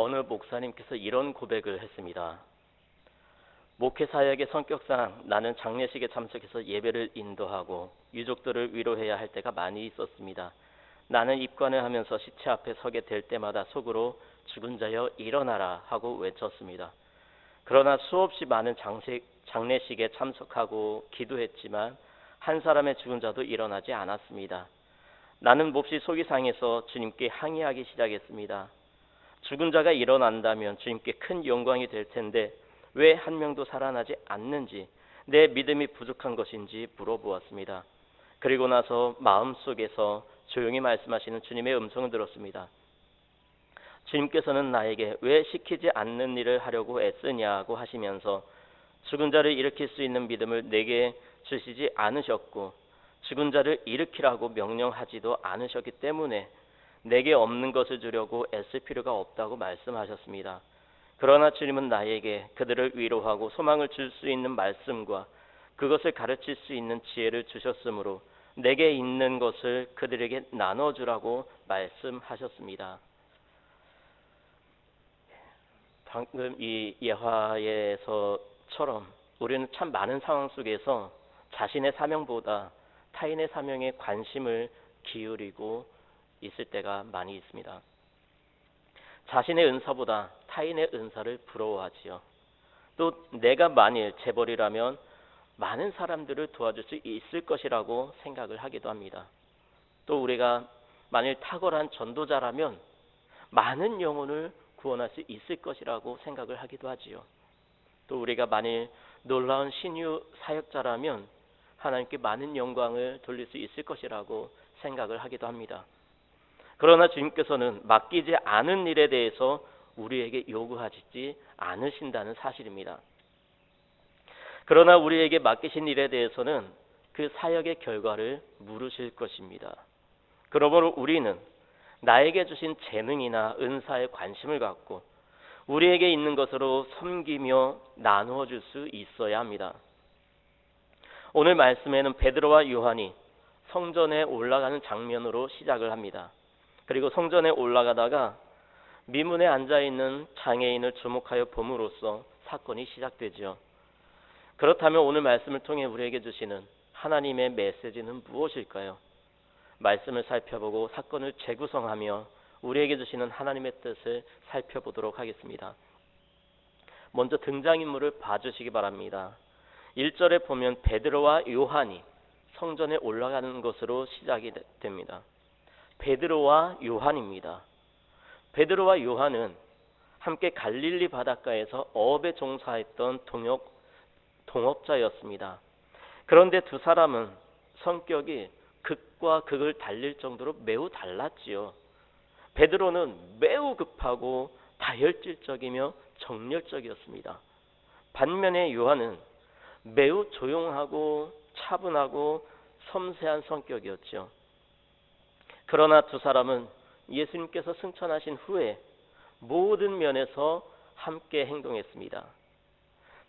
어느 목사님께서 이런 고백을 했습니다. 목회 사역의 성격상 나는 장례식에 참석해서 예배를 인도하고 유족들을 위로해야 할 때가 많이 있었습니다. 나는 입관을 하면서 시체 앞에 서게 될 때마다 속으로 죽은 자여 일어나라 하고 외쳤습니다. 그러나 수없이 많은 장례식에 참석하고 기도했지만 한 사람의 죽은 자도 일어나지 않았습니다. 나는 몹시 속이 상해서 주님께 항의하기 시작했습니다. 죽은 자가 일어난다면 주님께 큰 영광이 될 텐데 왜 한 명도 살아나지 않는지, 내 믿음이 부족한 것인지 물어보았습니다. 그리고 나서 마음속에서 조용히 말씀하시는 주님의 음성을 들었습니다. 주님께서는 나에게 왜 시키지 않는 일을 하려고 애쓰냐고 하시면서 죽은 자를 일으킬 수 있는 믿음을 내게 주시지 않으셨고 죽은 자를 일으키라고 명령하지도 않으셨기 때문에 내게 없는 것을 주려고 애쓸 필요가 없다고 말씀하셨습니다. 그러나 주님은 나에게 그들을 위로하고 소망을 줄 수 있는 말씀과 그것을 가르칠 수 있는 지혜를 주셨으므로 내게 있는 것을 그들에게 나눠주라고 말씀하셨습니다. 방금 이 예화에서처럼 우리는 참 많은 상황 속에서 자신의 사명보다 타인의 사명에 관심을 기울이고 있을 때가 많이 있습니다. 자신의 은사보다 타인의 은사를 부러워하지요. 또 내가 만일 재벌이라면 많은 사람들을 도와줄 수 있을 것이라고 생각을 하기도 합니다. 또 우리가 만일 탁월한 전도자라면 많은 영혼을 구원할 수 있을 것이라고 생각을 하기도 하지요. 또 우리가 만일 놀라운 신유 사역자라면 하나님께 많은 영광을 돌릴 수 있을 것이라고 생각을 하기도 합니다. 그러나 주님께서는 맡기지 않은 일에 대해서 우리에게 요구하시지 않으신다는 사실입니다. 그러나 우리에게 맡기신 일에 대해서는 그 사역의 결과를 물으실 것입니다. 그러므로 우리는 나에게 주신 재능이나 은사에 관심을 갖고 우리에게 있는 것으로 섬기며 나누어 줄 수 있어야 합니다. 오늘 말씀에는 베드로와 요한이 성전에 올라가는 장면으로 시작을 합니다. 그리고 성전에 올라가다가 미문에 앉아있는 장애인을 주목하여 봄으로써 사건이 시작되죠. 그렇다면 오늘 말씀을 통해 우리에게 주시는 하나님의 메시지는 무엇일까요? 말씀을 살펴보고 사건을 재구성하며 우리에게 주시는 하나님의 뜻을 살펴보도록 하겠습니다. 먼저 등장인물을 봐주시기 바랍니다. 1절에 보면 베드로와 요한이 성전에 올라가는 것으로 시작이 됩니다. 베드로와 요한입니다. 베드로와 요한은 함께 갈릴리 바닷가에서 어업에 종사했던 동업자였습니다. 그런데 두 사람은 성격이 극과 극을 달릴 정도로 매우 달랐지요. 베드로는 매우 급하고 다혈질적이며 정열적이었습니다. 반면에 요한은 매우 조용하고 차분하고 섬세한 성격이었죠. 그러나 두 사람은 예수님께서 승천하신 후에 모든 면에서 함께 행동했습니다.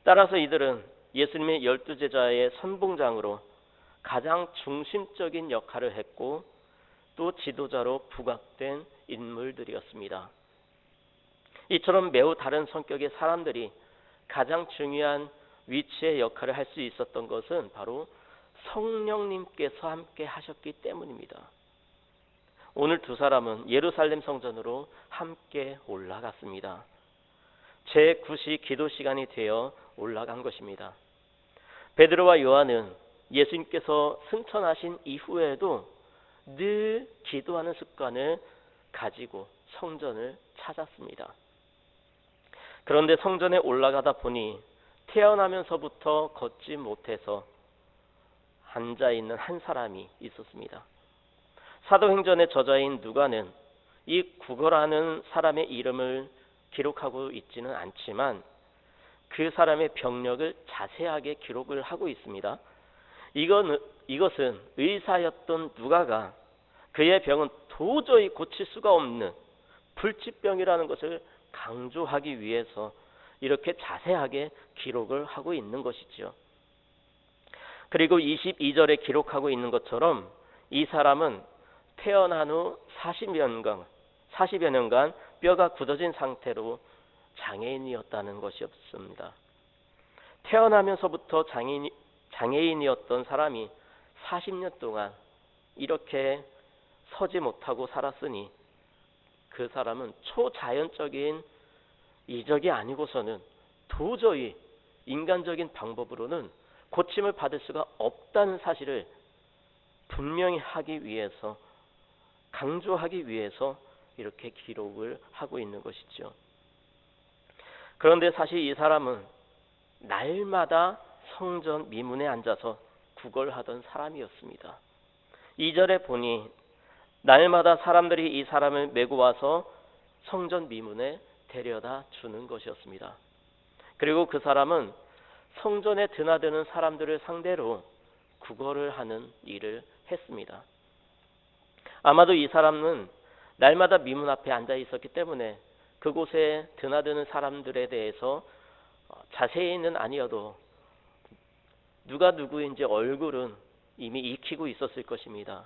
따라서 이들은 예수님의 12제자의 선봉장으로 가장 중심적인 역할을 했고 또 지도자로 부각된 인물들이었습니다. 이처럼 매우 다른 성격의 사람들이 가장 중요한 위치의 역할을 할 수 있었던 것은 바로 성령님께서 함께 하셨기 때문입니다. 오늘 두 사람은 예루살렘 성전으로 함께 올라갔습니다. 제9시 기도 시간이 되어 올라간 것입니다. 베드로와 요한은 예수님께서 승천하신 이후에도 늘 기도하는 습관을 가지고 성전을 찾았습니다. 그런데 성전에 올라가다 보니 태어나면서부터 걷지 못해서 앉아있는 한 사람이 있었습니다. 사도행전의 저자인 누가는 이 구걸하는 사람의 이름을 기록하고 있지는 않지만 그 사람의 병력을 자세하게 기록을 하고 있습니다. 이것은 의사였던 누가가 그의 병은 도저히 고칠 수가 없는 불치병이라는 것을 강조하기 위해서 이렇게 자세하게 기록을 하고 있는 것이죠. 그리고 22절에 기록하고 있는 것처럼 이 사람은 태어난 후 40여 년간 뼈가 굳어진 상태로 장애인이었다는 것이었습니다. 태어나면서부터 장애인이었던 사람이 40년 동안 이렇게 서지 못하고 살았으니 그 사람은 초자연적인 이적이 아니고서는 도저히 인간적인 방법으로는 고침을 받을 수가 없다는 사실을 분명히 하기 위해서, 강조하기 위해서 이렇게 기록을 하고 있는 것이죠. 그런데 사실 이 사람은 날마다 성전 미문에 앉아서 구걸하던 사람이었습니다. 2절에 보니 날마다 사람들이 이 사람을 메고 와서 성전 미문에 데려다 주는 것이었습니다. 그리고 그 사람은 성전에 드나드는 사람들을 상대로 구걸을 하는 일을 했습니다. 아마도 이 사람은 날마다 미문 앞에 앉아 있었기 때문에 그곳에 드나드는 사람들에 대해서 자세히는 아니어도 누가 누구인지 얼굴은 이미 익히고 있었을 것입니다.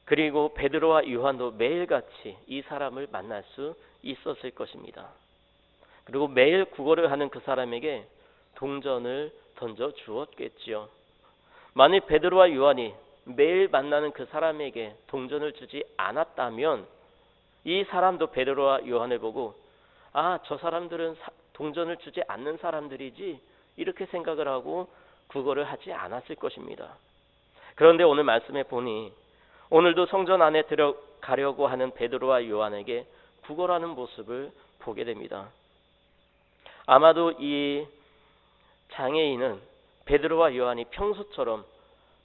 그리고 베드로와 요한도 매일같이 이 사람을 만날 수 있었을 것입니다. 그리고 매일 구걸을 하는 그 사람에게 동전을 던져 주었겠지요. 만일 베드로와 요한이 매일 만나는 그 사람에게 동전을 주지 않았다면 이 사람도 베드로와 요한을 보고 저 사람들은 동전을 주지 않는 사람들이지 이렇게 생각을 하고 구걸을 하지 않았을 것입니다. 그런데 오늘 말씀에 보니 오늘도 성전 안에 들어가려고 하는 베드로와 요한에게 구걸하는 모습을 보게 됩니다. 아마도 이 장애인은 베드로와 요한이 평소처럼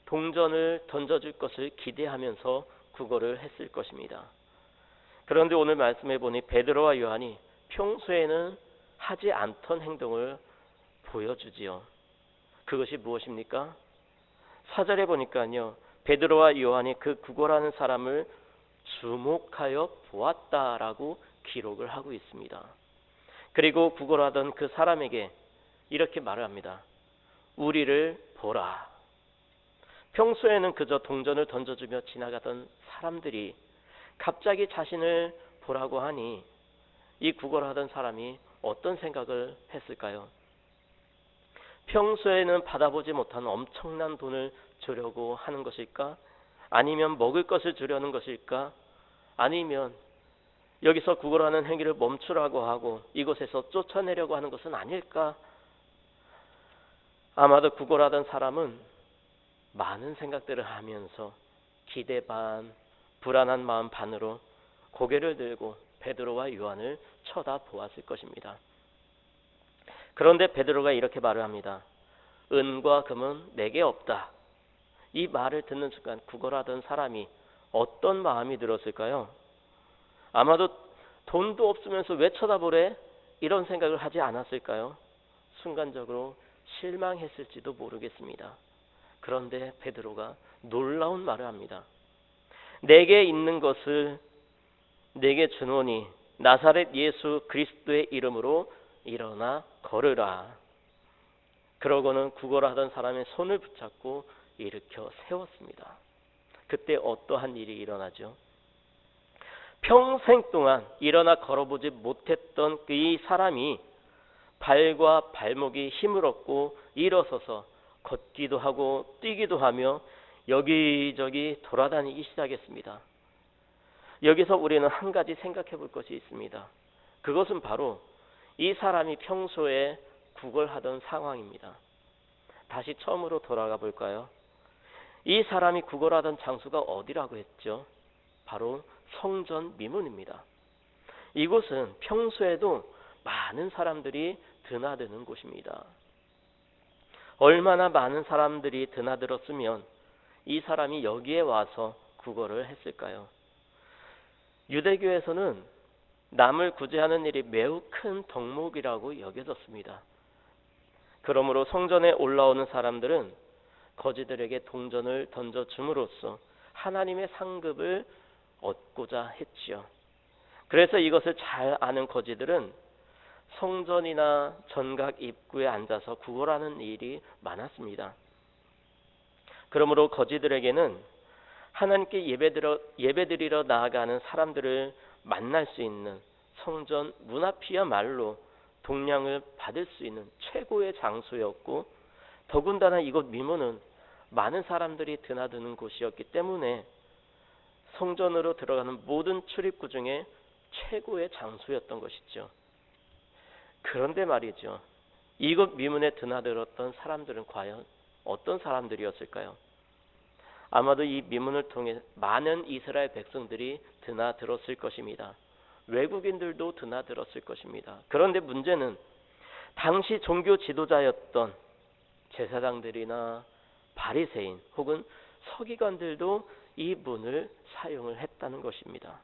동전을 던져줄 것을 기대하면서 구걸을 했을 것입니다. 그런데 오늘 말씀해 보니 베드로와 요한이 평소에는 하지 않던 행동을 보여주지요. 그것이 무엇입니까? 4절에 보니까요, 베드로와 요한이 그 구걸하는 사람을 주목하여 보았다라고 기록을 하고 있습니다. 그리고 구걸하던 그 사람에게 이렇게 말을 합니다. 우리를 보라. 평소에는 그저 동전을 던져주며 지나가던 사람들이 갑자기 자신을 보라고 하니 이 구걸하던 사람이 어떤 생각을 했을까요? 평소에는 받아보지 못한 엄청난 돈을 주려고 하는 것일까? 아니면 먹을 것을 주려는 것일까? 아니면 여기서 구걸하는 행위를 멈추라고 하고 이곳에서 쫓아내려고 하는 것은 아닐까? 아마도 구걸하던 사람은 많은 생각들을 하면서 기대 반, 불안한 마음 반으로 고개를 들고 베드로와 요한을 쳐다보았을 것입니다. 그런데 베드로가 이렇게 말을 합니다. 은과 금은 내게 없다. 이 말을 듣는 순간 구걸하던 사람이 어떤 마음이 들었을까요? 아마도 돈도 없으면서 왜 쳐다보래? 이런 생각을 하지 않았을까요? 순간적으로 실망했을지도 모르겠습니다. 그런데 베드로가 놀라운 말을 합니다. 내게 있는 것을 내게 주노니 나사렛 예수 그리스도의 이름으로 일어나 걸으라. 그러고는 구걸하던 사람의 손을 붙잡고 일으켜 세웠습니다. 그때 어떠한 일이 일어나죠? 평생 동안 일어나 걸어보지 못했던 이 사람이 발과 발목이 힘을 얻고 일어서서 걷기도 하고 뛰기도 하며 여기저기 돌아다니기 시작했습니다. 여기서 우리는 한 가지 생각해 볼 것이 있습니다. 그것은 바로 이 사람이 평소에 구걸하던 상황입니다. 다시 처음으로 돌아가 볼까요? 이 사람이 구걸하던 장소가 어디라고 했죠? 바로 성전 미문입니다. 이곳은 평소에도 많은 사람들이 드나드는 곳입니다. 얼마나 많은 사람들이 드나들었으면 이 사람이 여기에 와서 구걸을 했을까요? 유대교에서는 남을 구제하는 일이 매우 큰 덕목이라고 여겨졌습니다. 그러므로 성전에 올라오는 사람들은 거지들에게 동전을 던져줌으로써 하나님의 상급을 얻고자 했지요. 그래서 이것을 잘 아는 거지들은 성전이나 전각 입구에 앉아서 구걸하는 일이 많았습니다. 그러므로 거지들에게는 하나님께 예배드리러 나아가는 사람들을 만날 수 있는 성전 문 앞이야말로 동량을 받을 수 있는 최고의 장소였고, 더군다나 이곳 미문은 많은 사람들이 드나드는 곳이었기 때문에 성전으로 들어가는 모든 출입구 중에 최고의 장소였던 것이죠. 그런데 말이죠, 이곳 미문에 드나들었던 사람들은 과연 어떤 사람들이었을까요? 아마도 이 미문을 통해 많은 이스라엘 백성들이 드나들었을 것입니다. 외국인들도 드나들었을 것입니다. 그런데 문제는 당시 종교 지도자였던 제사장들이나 바리새인 혹은 서기관들도 이 문을 사용을 했다는 것입니다.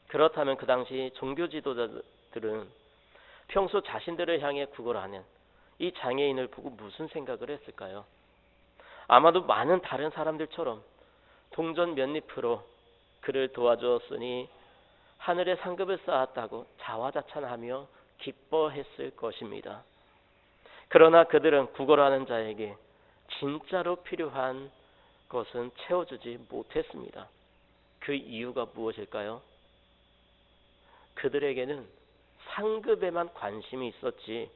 그렇다면 그 당시 종교 지도자들은 평소 자신들을 향해 구걸하는 이 장애인을 보고 무슨 생각을 했을까요? 아마도 많은 다른 사람들처럼 동전 몇 잎으로 그를 도와주었으니 하늘에 상급을 쌓았다고 자화자찬하며 기뻐했을 것입니다. 그러나 그들은 구걸하는 자에게 진짜로 필요한 것은 채워주지 못했습니다. 그 이유가 무엇일까요? 그들에게는 상급에만 관심이 있었지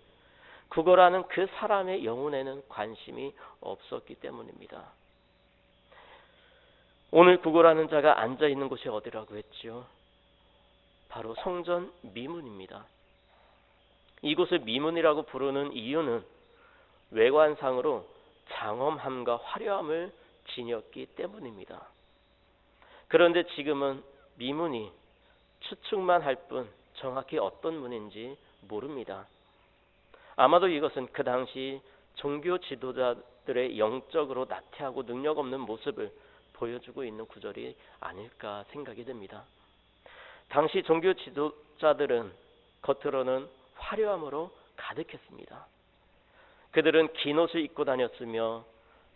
구걸하는 그 사람의 영혼에는 관심이 없었기 때문입니다. 오늘 구걸하는 자가 앉아있는 곳이 어디라고 했지요? 바로 성전 미문입니다. 이곳을 미문이라고 부르는 이유는 외관상으로 장엄함과 화려함을 지녔기 때문입니다. 그런데 지금은 미문이 추측만 할 뿐 정확히 어떤 문인지 모릅니다. 아마도 이것은 그 당시 종교 지도자들의 영적으로 나태하고 능력 없는 모습을 보여주고 있는 구절이 아닐까 생각이 됩니다. 당시 종교 지도자들은 겉으로는 화려함으로 가득했습니다. 그들은 긴 옷을 입고 다녔으며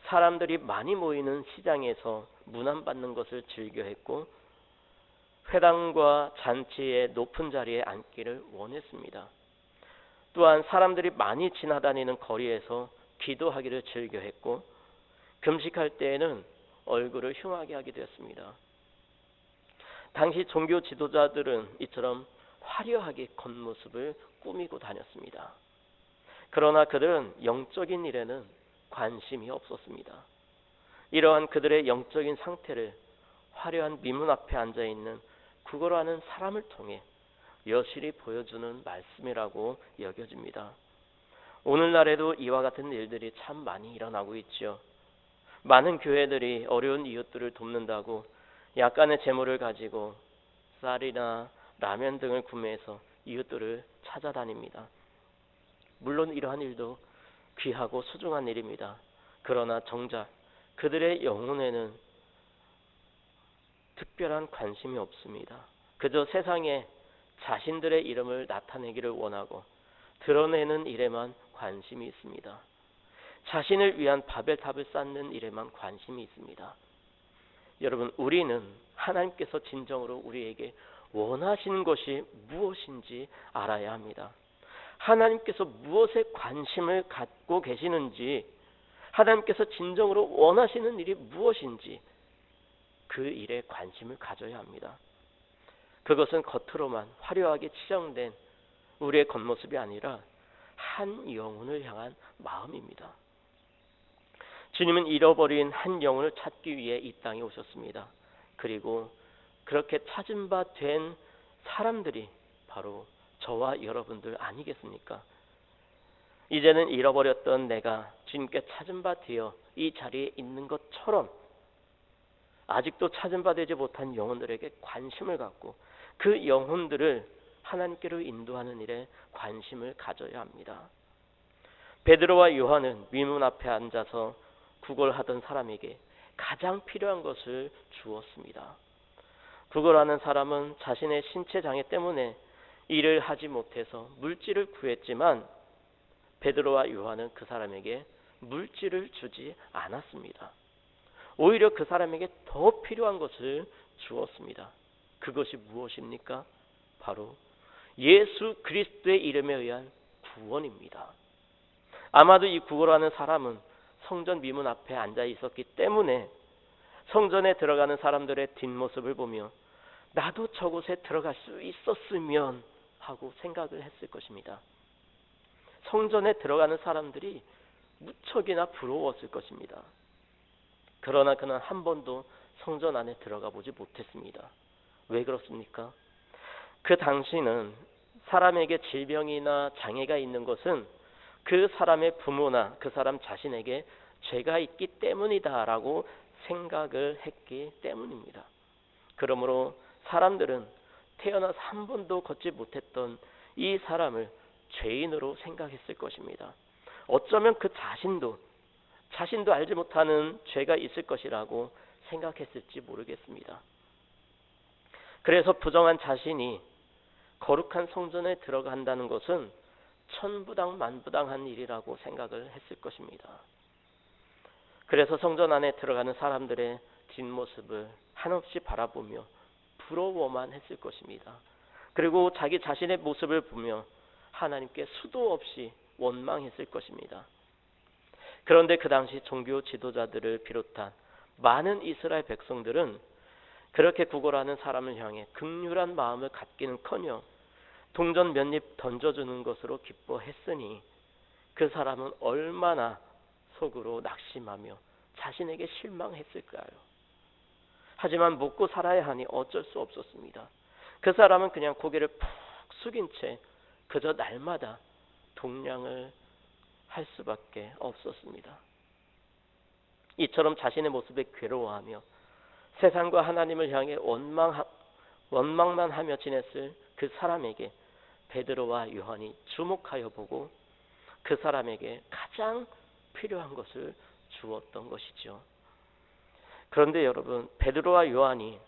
사람들이 많이 모이는 시장에서 문안받는 것을 즐겨했고 회당과 잔치의 높은 자리에 앉기를 원했습니다. 또한 사람들이 많이 지나다니는 거리에서 기도하기를 즐겨했고 금식할 때에는 얼굴을 흉하게 하기도 했습니다. 당시 종교 지도자들은 이처럼 화려하게 겉모습을 꾸미고 다녔습니다. 그러나 그들은 영적인 일에는 관심이 없었습니다. 이러한 그들의 영적인 상태를 화려한 미문 앞에 앉아있는 구걸하는 사람을 통해 여실히 보여주는 말씀이라고 여겨집니다. 오늘날에도 이와 같은 일들이 참 많이 일어나고 있죠. 많은 교회들이 어려운 이웃들을 돕는다고 약간의 재물을 가지고 쌀이나 라면 등을 구매해서 이웃들을 찾아다닙니다. 물론 이러한 일도 귀하고 소중한 일입니다. 그러나 정작 그들의 영혼에는 특별한 관심이 없습니다. 그저 세상에 자신들의 이름을 나타내기를 원하고 드러내는 일에만 관심이 있습니다. 자신을 위한 바벨탑을 쌓는 일에만 관심이 있습니다. 여러분, 우리는 하나님께서 진정으로 우리에게 원하시는 것이 무엇인지 알아야 합니다. 하나님께서 무엇에 관심을 갖고 계시는지, 하나님께서 진정으로 원하시는 일이 무엇인지 그 일에 관심을 가져야 합니다. 그것은 겉으로만 화려하게 치장된 우리의 겉모습이 아니라 한 영혼을 향한 마음입니다. 주님은 잃어버린 한 영혼을 찾기 위해 이 땅에 오셨습니다. 그리고 그렇게 찾은 바 된 사람들이 바로 저와 여러분들 아니겠습니까? 이제는 잃어버렸던 내가 주님께 찾은 바 되어 이 자리에 있는 것처럼 아직도 찾은 바 되지 못한 영혼들에게 관심을 갖고 그 영혼들을 하나님께로 인도하는 일에 관심을 가져야 합니다. 베드로와 요한은 미문 앞에 앉아서 구걸하던 사람에게 가장 필요한 것을 주었습니다. 구걸하는 사람은 자신의 신체 장애 때문에 일을 하지 못해서 물질을 구했지만 베드로와 요한은 그 사람에게 물질을 주지 않았습니다. 오히려 그 사람에게 더 필요한 것을 주었습니다. 그것이 무엇입니까? 바로 예수 그리스도의 이름에 의한 구원입니다. 아마도 이 구걸하는 사람은 성전 미문 앞에 앉아 있었기 때문에 성전에 들어가는 사람들의 뒷모습을 보며 나도 저곳에 들어갈 수 있었으면 하고 생각을 했을 것입니다. 성전에 들어가는 사람들이 무척이나 부러웠을 것입니다. 그러나 그는 한 번도 성전 안에 들어가 보지 못했습니다. 왜 그렇습니까? 그 당시는 사람에게 질병이나 장애가 있는 것은 그 사람의 부모나 그 사람 자신에게 죄가 있기 때문이다라고 생각을 했기 때문입니다. 그러므로 사람들은 태어나서 한 번도 걷지 못했던 이 사람을 죄인으로 생각했을 것입니다. 어쩌면 그 자신도 알지 못하는 죄가 있을 것이라고 생각했을지 모르겠습니다. 그래서 부정한 자신이 거룩한 성전에 들어간다는 것은 천부당 만부당한 일이라고 생각을 했을 것입니다. 그래서 성전 안에 들어가는 사람들의 뒷모습을 한없이 바라보며 부러워만 했을 것입니다. 그리고 자기 자신의 모습을 보며 하나님께 수도 없이 원망했을 것입니다. 그런데 그 당시 종교 지도자들을 비롯한 많은 이스라엘 백성들은 그렇게 구걸하는 사람을 향해 긍휼한 마음을 갖기는커녕 동전 몇 입 던져주는 것으로 기뻐했으니 그 사람은 얼마나 속으로 낙심하며 자신에게 실망했을까요? 하지만 먹고 살아야 하니 어쩔 수 없었습니다. 그 사람은 그냥 고개를 푹 숙인 채 그저 날마다 동냥을 할 수밖에 없었습니다. 이처럼 자신의 모습에 괴로워하며 세상과 하나님을 향해 원망만 하며 지냈을 그 사람에게 베드로와 요한이 주목하여 보고 그 사람에게 가장 필요한 것을 주었던 것이죠. 그런데 여러분, 베드로와 요한이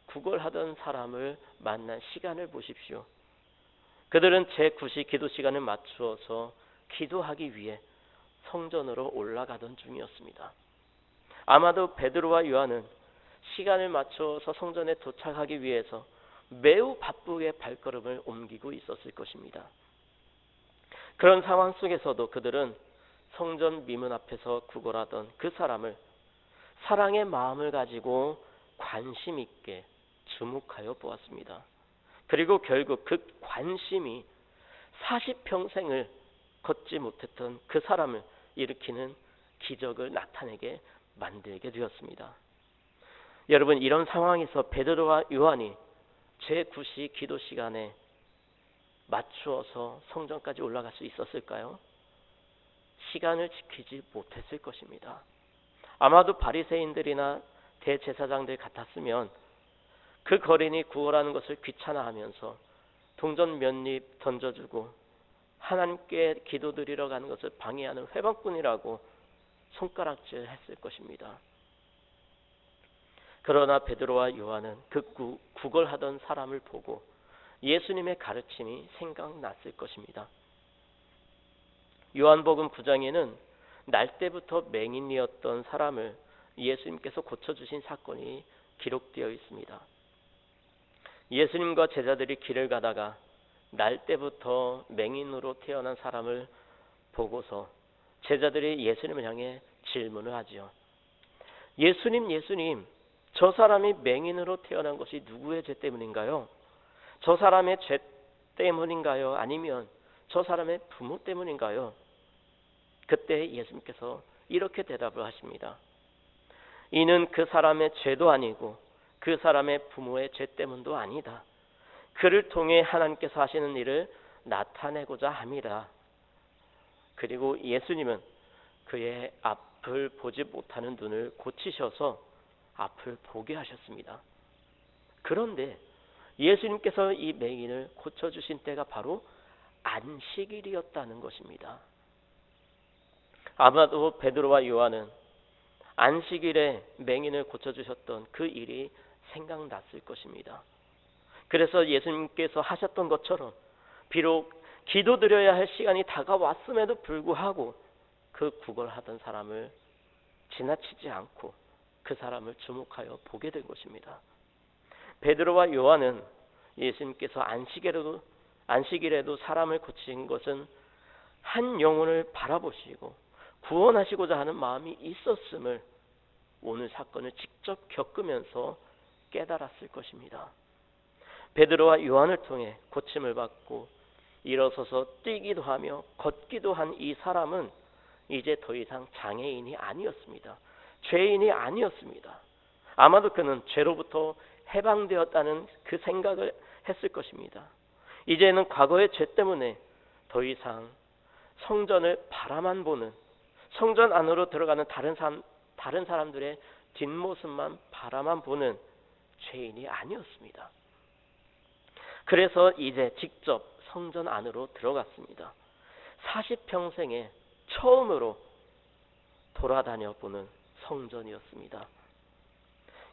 구걸하던 사람을 만난 시간을 보십시오. 그들은 제9시 기도 시간을 맞추어서 기도하기 위해 성전으로 올라가던 중이었습니다. 아마도 베드로와 요한은 시간을 맞춰서 성전에 도착하기 위해서 매우 바쁘게 발걸음을 옮기고 있었을 것입니다. 그런 상황 속에서도 그들은 성전 미문 앞에서 구걸하던 그 사람을 사랑의 마음을 가지고 관심 있게 주목하여 보았습니다. 그리고 결국 그 관심이 40평생을 걷지 못했던 그 사람을 일으키는 기적을 나타내게 만들게 되었습니다. 여러분, 이런 상황에서 베드로와 요한이 제9시 기도 시간에 맞추어서 성전까지 올라갈 수 있었을까요? 시간을 지키지 못했을 것입니다. 아마도 바리새인들이나 대제사장들 같았으면 그 거린이 구걸하는 것을 귀찮아하면서 동전 몇 입 던져주고 하나님께 기도드리러 가는 것을 방해하는 회방꾼이라고 손가락질 했을 것입니다. 그러나 베드로와 요한은 그 구걸하던 사람을 보고 예수님의 가르침이 생각났을 것입니다. 요한복음 9장에는 날 때부터 맹인이었던 사람을 예수님께서 고쳐주신 사건이 기록되어 있습니다. 예수님과 제자들이 길을 가다가 날 때부터 맹인으로 태어난 사람을 보고서 제자들이 예수님을 향해 질문을 하지요. 예수님, 저 사람이 맹인으로 태어난 것이 누구의 죄 때문인가요? 저 사람의 죄 때문인가요? 아니면 저 사람의 부모 때문인가요? 그때 예수님께서 이렇게 대답을 하십니다. 이는 그 사람의 죄도 아니고 그 사람의 부모의 죄 때문도 아니다. 그를 통해 하나님께서 하시는 일을 나타내고자 함이라. 그리고 예수님은 그의 앞을 보지 못하는 눈을 고치셔서 앞을 보게 하셨습니다. 그런데 예수님께서 이 맹인을 고쳐주신 때가 바로 안식일이었다는 것입니다. 아마도 베드로와 요한은 안식일에 맹인을 고쳐주셨던 그 일이 생각났을 것입니다. 그래서 예수님께서 하셨던 것처럼 비록 기도드려야 할 시간이 다가왔음에도 불구하고 그 구걸하던 사람을 지나치지 않고 그 사람을 주목하여 보게 된 것입니다. 베드로와 요한은 예수님께서 안식일에도 사람을 고치신 것은 한 영혼을 바라보시고 구원하시고자 하는 마음이 있었음을 오늘 사건을 직접 겪으면서 깨달았을 것입니다. 베드로와 요한을 통해 고침을 받고 일어서서 뛰기도 하며 걷기도 한 이 사람은 이제 더 이상 장애인이 아니었습니다. 죄인이 아니었습니다. 아마도 그는 죄로부터 해방되었다는 그 생각을 했을 것입니다. 이제는 과거의 죄 때문에 더 이상 성전을 바라만 보는, 성전 안으로 들어가는 다른 사람들의 뒷모습만 바라만 보는 죄인이 아니었습니다. 그래서 이제 직접 성전 안으로 들어갔습니다. 40평생에 처음으로 돌아다녀 보는 성전이었습니다.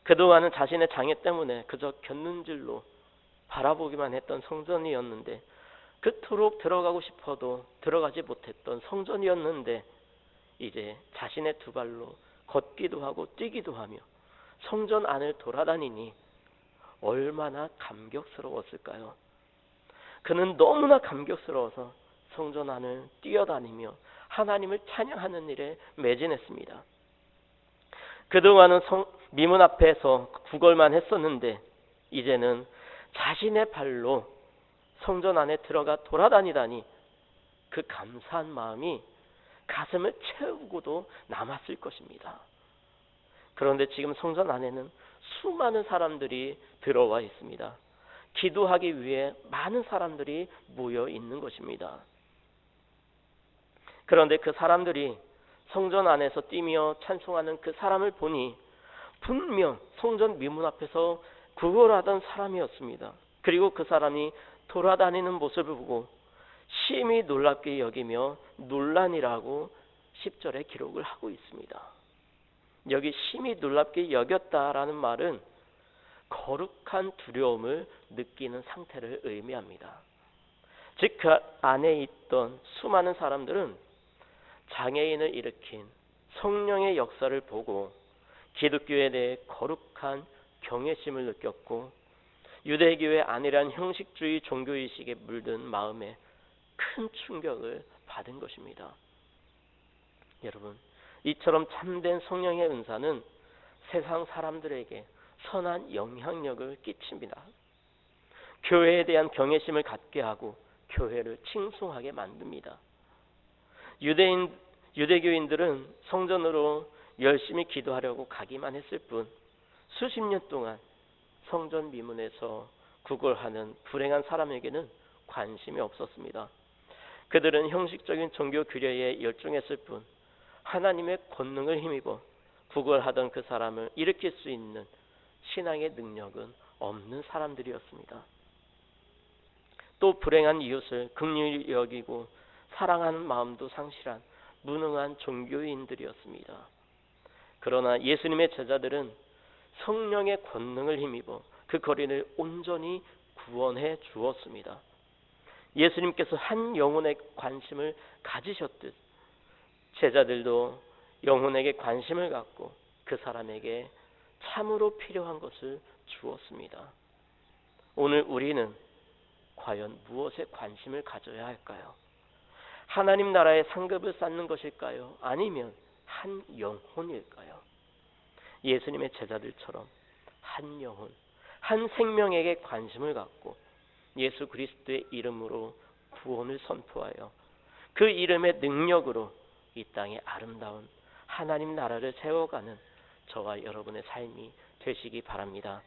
그동안은 자신의 장애 때문에 그저 곁눈질로 바라보기만 했던 성전이었는데, 그토록 들어가고 싶어도 들어가지 못했던 성전이었는데, 이제 자신의 두 발로 걷기도 하고 뛰기도 하며 성전 안을 돌아다니니 얼마나 감격스러웠을까요? 그는 너무나 감격스러워서 성전 안을 뛰어다니며 하나님을 찬양하는 일에 매진했습니다. 그동안은 미문 앞에서 구걸만 했었는데 이제는 자신의 발로 성전 안에 들어가 돌아다니다니 그 감사한 마음이 가슴을 채우고도 남았을 것입니다. 그런데 지금 성전 안에는 수많은 사람들이 들어와 있습니다. 기도하기 위해 많은 사람들이 모여 있는 것입니다. 그런데 그 사람들이 성전 안에서 뛰며 찬송하는 그 사람을 보니 분명 성전 미문 앞에서 구걸하던 사람이었습니다. 그리고 그 사람이 돌아다니는 모습을 보고 심히 놀랍게 여기며 논란이라고 10절에 기록을 하고 있습니다. 여기 심히 놀랍게 여겼다라는 말은 거룩한 두려움을 느끼는 상태를 의미합니다. 즉 그 안에 있던 수많은 사람들은 장애인을 일으킨 성령의 역사를 보고 기독교에 대해 거룩한 경외심을 느꼈고 유대교의 안일한 형식주의 종교의식에 물든 마음에 큰 충격을 받은 것입니다. 여러분, 이처럼 참된 성령의 은사는 세상 사람들에게 선한 영향력을 끼칩니다. 교회에 대한 경외심을 갖게 하고 교회를 칭송하게 만듭니다. 유대교인들은 성전으로 열심히 기도하려고 가기만 했을 뿐 수십 년 동안 성전 미문에서 구걸하는 불행한 사람에게는 관심이 없었습니다. 그들은 형식적인 종교 규례에 열중했을 뿐 하나님의 권능을 힘입어 구걸하던 그 사람을 일으킬 수 있는 신앙의 능력은 없는 사람들이었습니다. 또 불행한 이웃을 긍휼히 여기고 사랑하는 마음도 상실한 무능한 종교인들이었습니다. 그러나 예수님의 제자들은 성령의 권능을 힘입어 그 거리를 온전히 구원해 주었습니다. 예수님께서 한 영혼에 관심을 가지셨듯 제자들도 영혼에게 관심을 갖고 그 사람에게 참으로 필요한 것을 주었습니다. 오늘 우리는 과연 무엇에 관심을 가져야 할까요? 하나님 나라의 상급을 쌓는 것일까요? 아니면 한 영혼일까요? 예수님의 제자들처럼 한 영혼, 한 생명에게 관심을 갖고 예수 그리스도의 이름으로 구원을 선포하여 그 이름의 능력으로 이 땅에 아름다운 하나님 나라를 세워가는 저와 여러분의 삶이 되시기 바랍니다.